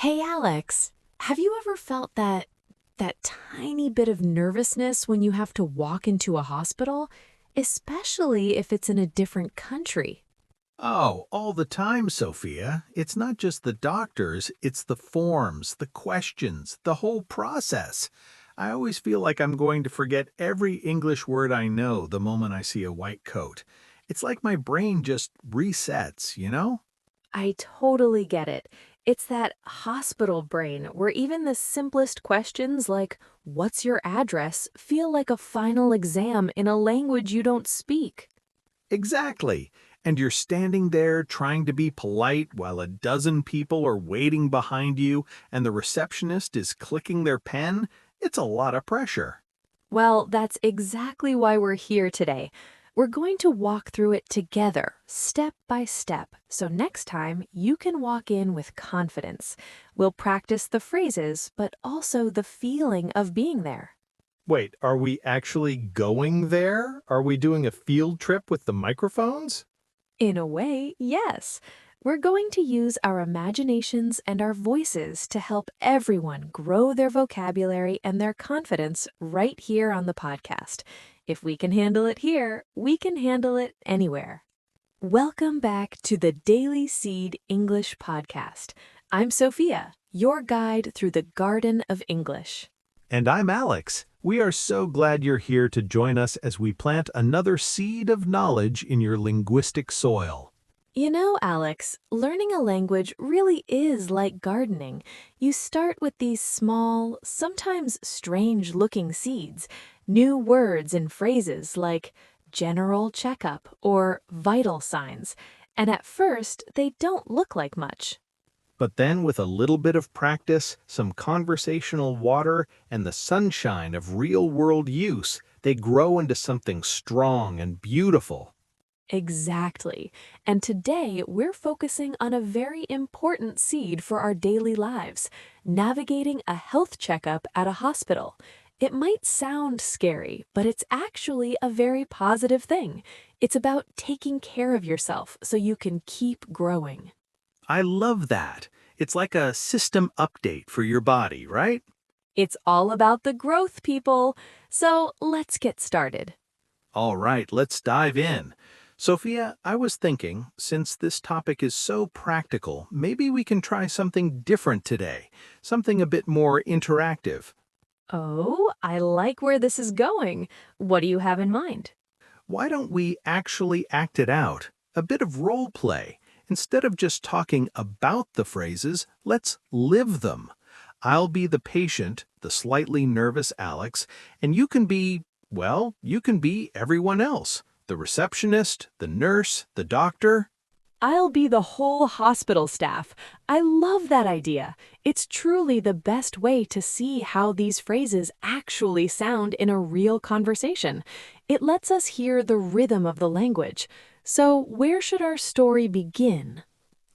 Hey Alex, have you ever felt that tiny bit of nervousness when you have to walk into a hospital, especially if it's in a different country? Oh, all the time, Sophia. It's not just the doctors, it's the forms, the questions, the whole process. I always feel like I'm going to forget every English word I know the moment I see a white coat. It's like my brain just resets? I totally get it. It's that hospital brain where even the simplest questions like, what's your address, feel like a final exam in a language you don't speak. Exactly. And you're standing there trying to be polite while a dozen people are waiting behind you and the receptionist is clicking their pen. It's a lot of pressure. Well, that's exactly why we're here today. We're going to walk through it together, step by step, so next time you can walk in with confidence. We'll practice the phrases, but also the feeling of being there. Wait, are we actually going there? Are we doing a field trip with the microphones? In a way, yes. We're going to use our imaginations and our voices to help everyone grow their vocabulary and their confidence right here on the podcast. If we can handle it here, we can handle it anywhere. Welcome back to the Daily Seed English Podcast. I'm Sophia, your guide through the Garden of English. And I'm Alex. We are so glad you're here to join us as we plant another seed of knowledge in your linguistic soil. You know, Alex, learning a language really is like gardening. You start with these small, sometimes strange-looking seeds, new words and phrases like general checkup or vital signs, and at first they don't look like much. But then, with a little bit of practice, some conversational water, and the sunshine of real-world use, they grow into something strong and beautiful. Exactly. And today we're focusing on a very important seed for our daily lives, navigating a health checkup at a hospital. It might sound scary, but it's actually a very positive thing. It's about taking care of yourself so you can keep growing. I love that. It's like a system update for your body, right? It's all about the growth, people. So let's get started. All right, let's dive in. Sophia, I was thinking, since this topic is so practical, maybe we can try something different today, something a bit more interactive. Oh, I like where this is going. What do you have in mind? Why don't we actually act it out? A bit of role play. Instead of just talking about the phrases, let's live them. I'll be the patient, the slightly nervous Alex, and you can be everyone else. The receptionist, the nurse, the doctor. I'll be the whole hospital staff. I love that idea. It's truly the best way to see how these phrases actually sound in a real conversation. It lets us hear the rhythm of the language. So, where should our story begin?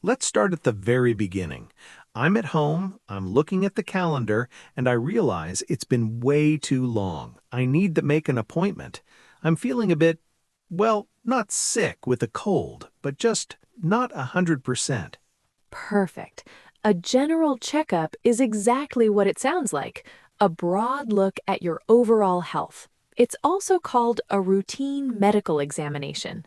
Let's start at the very beginning. I'm at home, I'm looking at the calendar, and I realize it's been way too long. I need to make an appointment. I'm feeling a bit, well, not sick with a cold, but just not 100%. Perfect. A general checkup is exactly what it sounds like, a broad look at your overall health. It's also called a routine medical examination.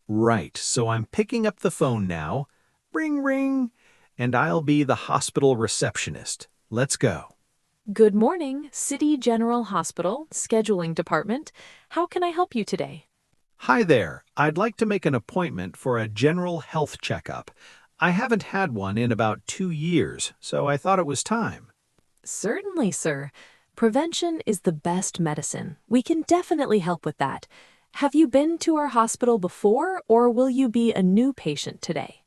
Right, so I'm picking up the phone now. Ring, ring. And I'll be the hospital receptionist. Let's go. Good morning, City General Hospital, Scheduling Department. How can I help you today? Hi there. I'd like to make an appointment for a general health checkup. I haven't had one in about 2 years, so I thought it was time. Certainly, sir. Prevention is the best medicine. We can definitely help with that. Have you been to our hospital before, or will you be a new patient today?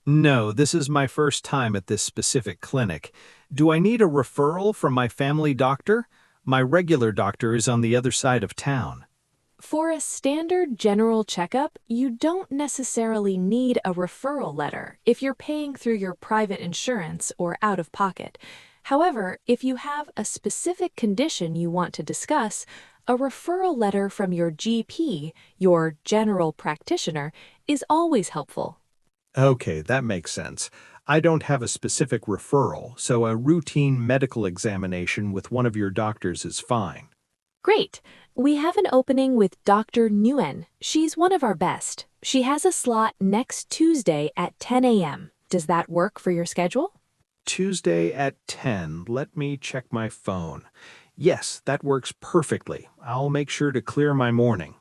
No, this is my first time at this specific clinic. Do I need a referral from my family doctor? My regular doctor is on the other side of town. For a standard general checkup, you don't necessarily need a referral letter if you're paying through your private insurance or out of pocket. However, if you have a specific condition you want to discuss, a referral letter from your GP, your general practitioner, is always helpful. Okay, that makes sense. I don't have a specific referral, so a routine medical examination with one of your doctors is fine. Great. We have an opening with Dr. Nguyen. She's one of our best. She has a slot next Tuesday at 10 a.m. Does that work for your schedule? Tuesday at 10. Let me check my phone. Yes, that works perfectly. I'll make sure to clear my morning.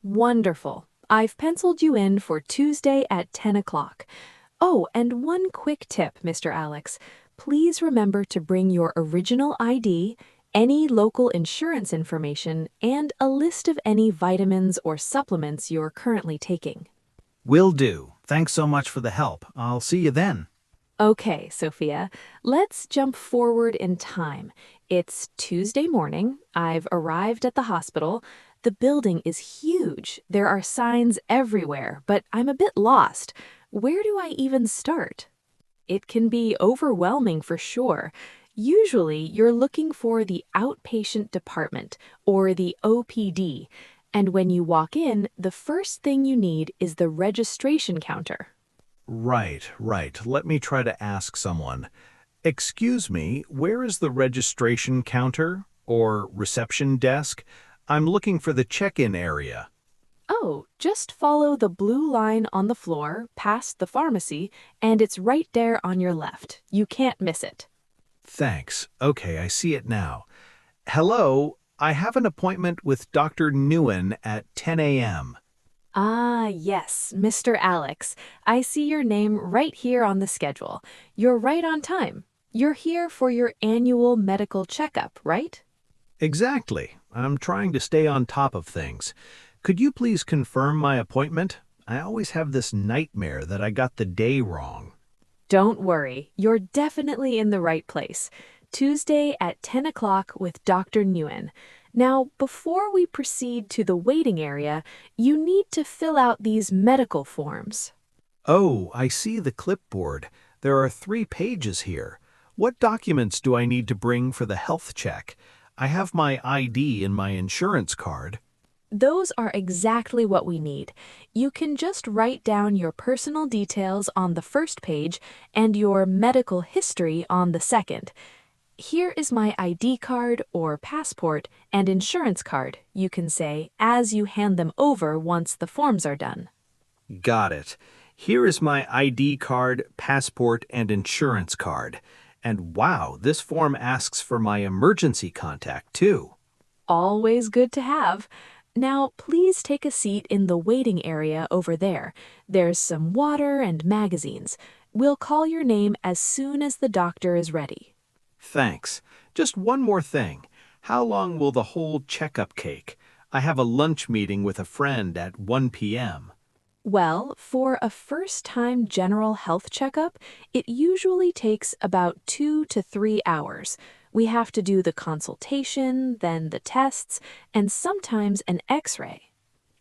Wonderful. I've penciled you in for Tuesday at 10 o'clock. Oh, and one quick tip, Mr. Alex. Please remember to bring your original ID, any local insurance information, and a list of any vitamins or supplements you're currently taking. Will do. Thanks so much for the help. I'll see you then. Okay, Sophia, let's jump forward in time. It's Tuesday morning. I've arrived at the hospital. The building is huge. There are signs everywhere, but I'm a bit lost. Where do I even start? It can be overwhelming for sure. Usually, you're looking for the outpatient department or the OPD, and when you walk in, the first thing you need is the registration counter. Right. Let me try to ask someone. Excuse me, where is the registration counter or reception desk? I'm looking for the check-in area. Oh, just follow the blue line on the floor past the pharmacy, and it's right there on your left. You can't miss it. Thanks. Okay, I see it now. Hello, I have an appointment with Dr. Nguyen at 10 a.m. Ah, yes, Mr. Alex. I see your name right here on the schedule. You're right on time. You're here for your annual medical checkup, right? Exactly. I'm trying to stay on top of things. Could you please confirm my appointment? I always have this nightmare that I got the day wrong. Don't worry, you're definitely in the right place. Tuesday at 10 o'clock with Dr. Nguyen. Now, before we proceed to the waiting area, you need to fill out these medical forms. Oh, I see the clipboard. There are 3 pages here. What documents do I need to bring for the health check? I have my ID and my insurance card. Those are exactly what we need. You can just write down your personal details on the first page and your medical history on the second. Here is my ID card or passport and insurance card, you can say, as you hand them over once the forms are done. Got it. Here is my ID card, passport, and insurance card. And wow, this form asks for my emergency contact, too. Always good to have. Now, please take a seat in the waiting area over there. There's some water and magazines. We'll call your name as soon as the doctor is ready. Thanks. Just one more thing. How long will the whole checkup take? I have a lunch meeting with a friend at 1 p.m. Well, for a first-time general health checkup, it usually takes about 2 to 3 hours. We have to do the consultation, then the tests, and sometimes an x-ray.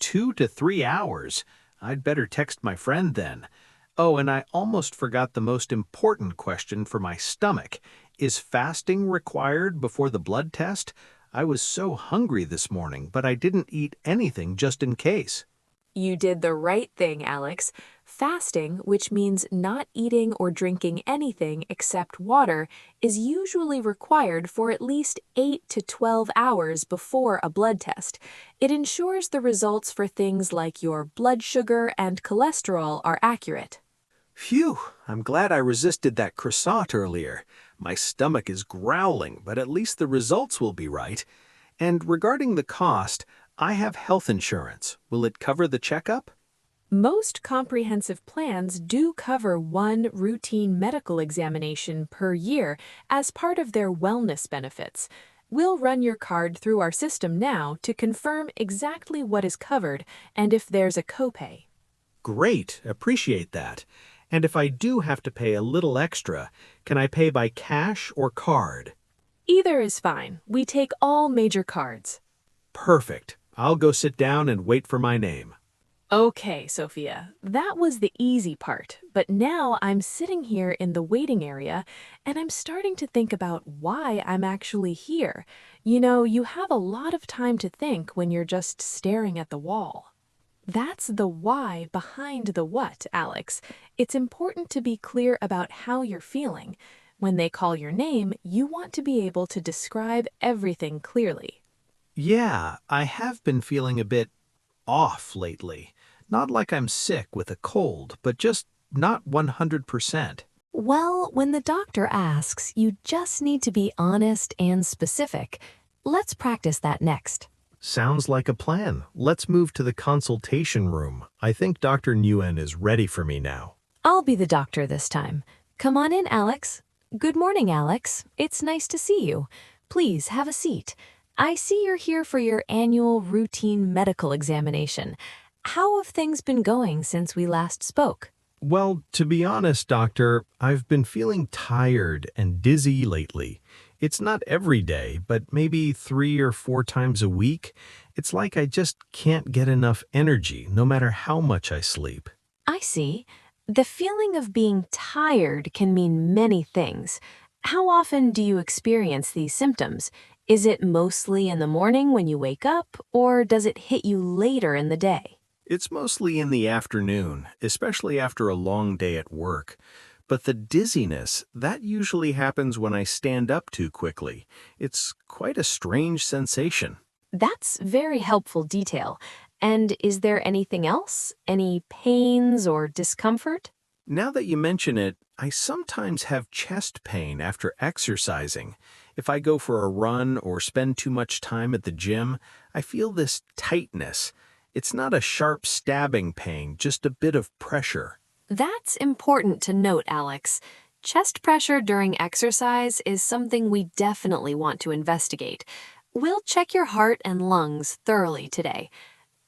2 to 3 hours? I'd better text my friend then. Oh, and I almost forgot the most important question for my stomach. Is fasting required before the blood test? I was so hungry this morning, but I didn't eat anything just in case. You did the right thing, Alex. Fasting, which means not eating or drinking anything except water, is usually required for at least 8 to 12 hours before a blood test. It ensures the results for things like your blood sugar and cholesterol are accurate. Phew, I'm glad I resisted that croissant earlier. My stomach is growling, but at least the results will be right. And regarding the cost, I have health insurance. Will it cover the checkup? Most comprehensive plans do cover one routine medical examination per year as part of their wellness benefits. We'll run your card through our system now to confirm exactly what is covered and if there's a copay. Great, appreciate that. And if I do have to pay a little extra, can I pay by cash or card? Either is fine. We take all major cards. Perfect. I'll go sit down and wait for my name. Okay, Sophia, that was the easy part, but now I'm sitting here in the waiting area and I'm starting to think about why I'm actually here. You know, you have a lot of time to think when you're just staring at the wall. That's the why behind the what, Alex. It's important to be clear about how you're feeling. When they call your name, you want to be able to describe everything clearly. Yeah, I have been feeling a bit off lately. Not like I'm sick with a cold, but just not 100%. Well, when the doctor asks, you just need to be honest and specific. Let's practice that next. Sounds like a plan. Let's move to the consultation room. I think Dr. Nguyen is ready for me now. I'll be the doctor this time. Come on in, Alex. Good morning, Alex. It's nice to see you. Please have a seat. I see you're here for your annual routine medical examination. How have things been going since we last spoke? Well, to be honest, doctor, I've been feeling tired and dizzy lately. It's not every day, but maybe 3 or 4 times a week. It's like I just can't get enough energy, no matter how much I sleep. I see. The feeling of being tired can mean many things. How often do you experience these symptoms? Is it mostly in the morning when you wake up, or does it hit you later in the day? It's mostly in the afternoon, especially after a long day at work. But the dizziness, that usually happens when I stand up too quickly. It's quite a strange sensation. That's very helpful detail. And is there anything else? Any pains or discomfort? Now that you mention it, I sometimes have chest pain after exercising. If I go for a run or spend too much time at the gym, I feel this tightness. It's not a sharp stabbing pain, just a bit of pressure. That's important to note, Alex. Chest pressure during exercise is something we definitely want to investigate. We'll check your heart and lungs thoroughly today.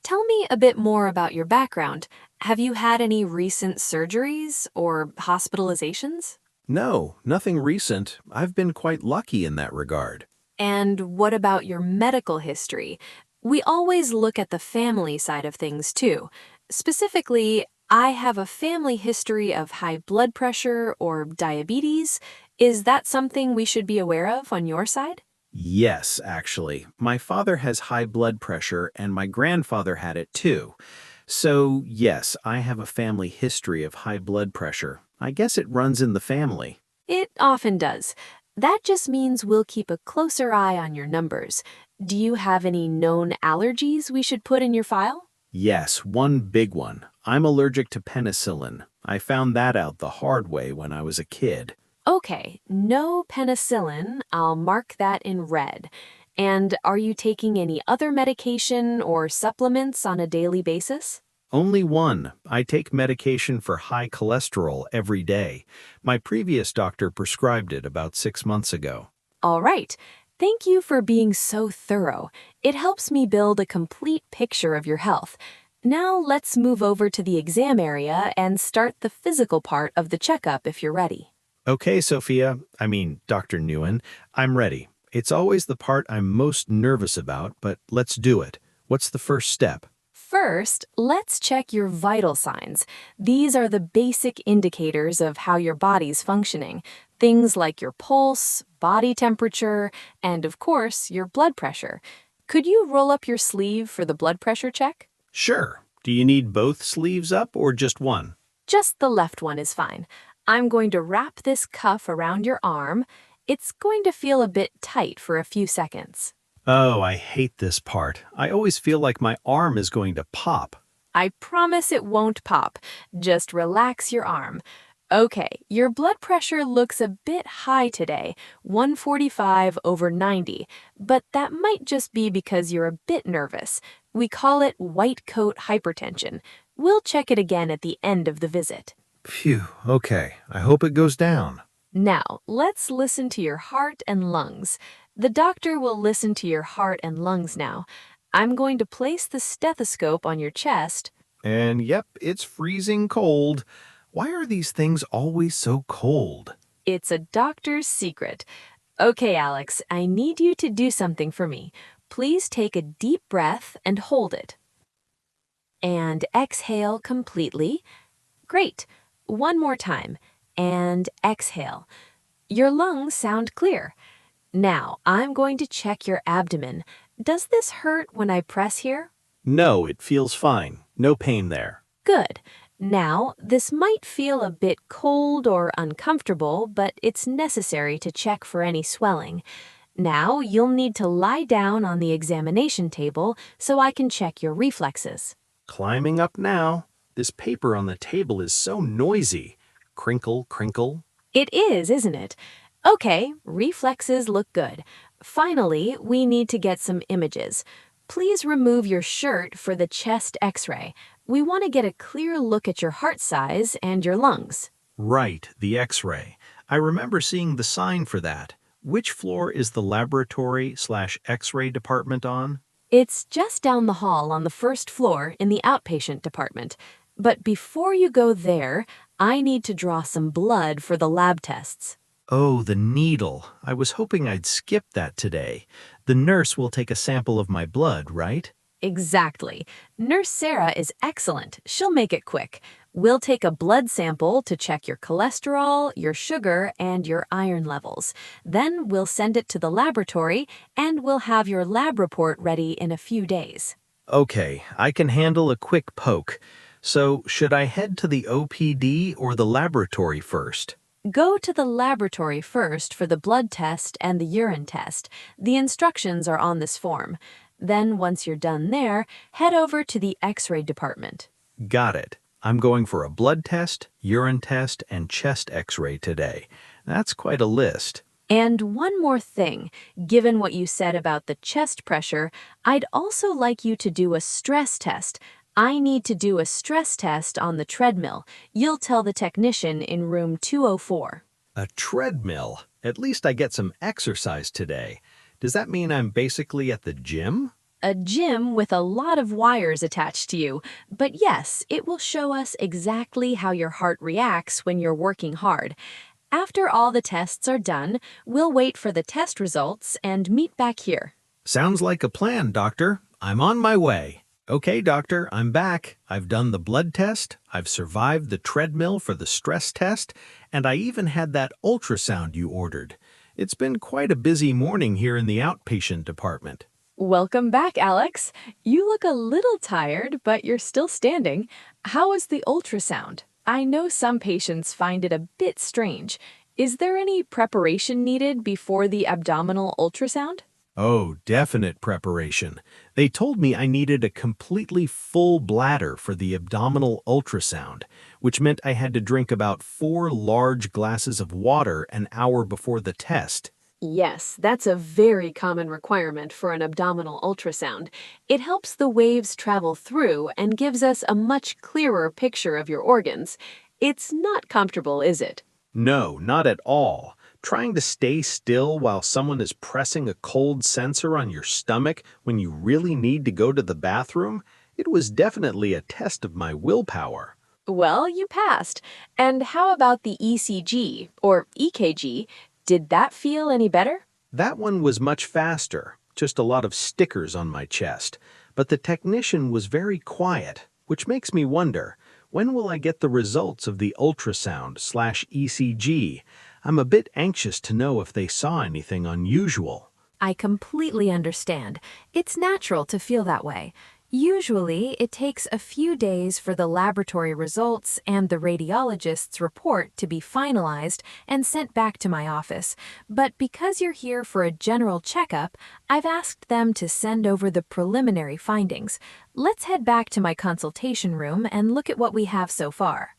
Tell me a bit more about your background. Have you had any recent surgeries or hospitalizations? No, nothing recent. I've been quite lucky in that regard. And what about your medical history? We always look at the family side of things too. Specifically, I have a family history of high blood pressure or diabetes. Is that something we should be aware of on your side? Yes, actually. My father has high blood pressure and my grandfather had it too. So, yes, I have a family history of high blood pressure. I guess it runs in the family. It often does. That just means we'll keep a closer eye on your numbers. Do you have any known allergies we should put in your file? Yes, one big one. I'm allergic to penicillin. I found that out the hard way when I was a kid. Okay, no penicillin. I'll mark that in red. And are you taking any other medication or supplements on a daily basis? Only one. I take medication for high cholesterol every day. My previous doctor prescribed it about 6 months ago. All right. Thank you for being so thorough. It helps me build a complete picture of your health. Now let's move over to the exam area and start the physical part of the checkup if you're ready. Okay, Dr. Nguyen, I'm ready. It's always the part I'm most nervous about, but let's do it. What's the first step? First, let's check your vital signs. These are the basic indicators of how your body's functioning. Things like your pulse, body temperature, and of course, your blood pressure. Could you roll up your sleeve for the blood pressure check? Sure. Do you need both sleeves up or just one? Just the left one is fine. I'm going to wrap this cuff around your arm. It's going to feel a bit tight for a few seconds. Oh, I hate this part. I always feel like my arm is going to pop. I promise it won't pop. Just relax your arm. Okay, your blood pressure looks a bit high today, 145/90, but that might just be because you're a bit nervous. We call it white coat hypertension. We'll check it again at the end of the visit. Phew, okay. I hope it goes down. Now, let's listen to your heart and lungs. The doctor will listen to your heart and lungs now. I'm going to place the stethoscope on your chest. And yep, it's freezing cold. Why are these things always so cold? It's a doctor's secret. Okay, Alex, I need you to do something for me. Please take a deep breath and hold it. And exhale completely. Great. One more time. And exhale. Your lungs sound clear. Now, I'm going to check your abdomen. Does this hurt when I press here? No, it feels fine. No pain there. Good. Now, this might feel a bit cold or uncomfortable, but it's necessary to check for any swelling. Now, you'll need to lie down on the examination table so I can check your reflexes. Climbing up now. This paper on the table is so noisy. Crinkle, crinkle. It is, isn't it? Okay, reflexes look good. Finally, we need to get some images. Please remove your shirt for the chest x-ray. We want to get a clear look at your heart size and your lungs. Right, the X-ray. I remember seeing the sign for that. Which floor is the laboratory/X-ray department on? It's just down the hall on the first floor in the outpatient department. But before you go there, I need to draw some blood for the lab tests. Oh, the needle. I was hoping I'd skip that today. The nurse will take a sample of my blood, right? Exactly. Nurse Sarah is excellent. She'll make it quick. We'll take a blood sample to check your cholesterol, your sugar, and your iron levels. Then we'll send it to the laboratory, and we'll have your lab report ready in a few days. Okay, I can handle a quick poke. So, should I head to the OPD or the laboratory first? Go to the laboratory first for the blood test and the urine test. The instructions are on this form. Then, once you're done there, head over to the X-ray department. Got it. I'm going for a blood test, urine test, and chest X-ray today. That's quite a list. And one more thing, given what you said about the chest pressure, I'd also like you to do a stress test. I need to do a stress test on the treadmill. You'll tell the technician in room 204. A treadmill? At least I get some exercise today. Does that mean I'm basically at the gym? A gym with a lot of wires attached to you. But yes, it will show us exactly how your heart reacts when you're working hard. After all the tests are done, we'll wait for the test results and meet back here. Sounds like a plan, doctor. I'm on my way. Okay, doctor, I'm back. I've done the blood test, I've survived the treadmill for the stress test, and I even had that ultrasound you ordered. It's been quite a busy morning here in the outpatient department. Welcome back, Alex. You look a little tired, but you're still standing. How was the ultrasound? I know some patients find it a bit strange. Is there any preparation needed before the abdominal ultrasound? Oh, definite preparation. They told me I needed a completely full bladder for the abdominal ultrasound, which meant I had to drink about 4 large glasses of water an hour before the test. Yes, that's a very common requirement for an abdominal ultrasound. It helps the waves travel through and gives us a much clearer picture of your organs. It's not comfortable, is it? No, not at all. Trying to stay still while someone is pressing a cold sensor on your stomach when you really need to go to the bathroom, it was definitely a test of my willpower. Well, you passed. And how about the ECG, or EKG? Did that feel any better? That one was much faster, just a lot of stickers on my chest. But the technician was very quiet, which makes me wonder, when will I get the results of the ultrasound/ECG? I'm a bit anxious to know if they saw anything unusual. I completely understand. It's natural to feel that way. Usually, it takes a few days for the laboratory results and the radiologist's report to be finalized and sent back to my office. But because you're here for a general checkup, I've asked them to send over the preliminary findings. Let's head back to my consultation room and look at what we have so far.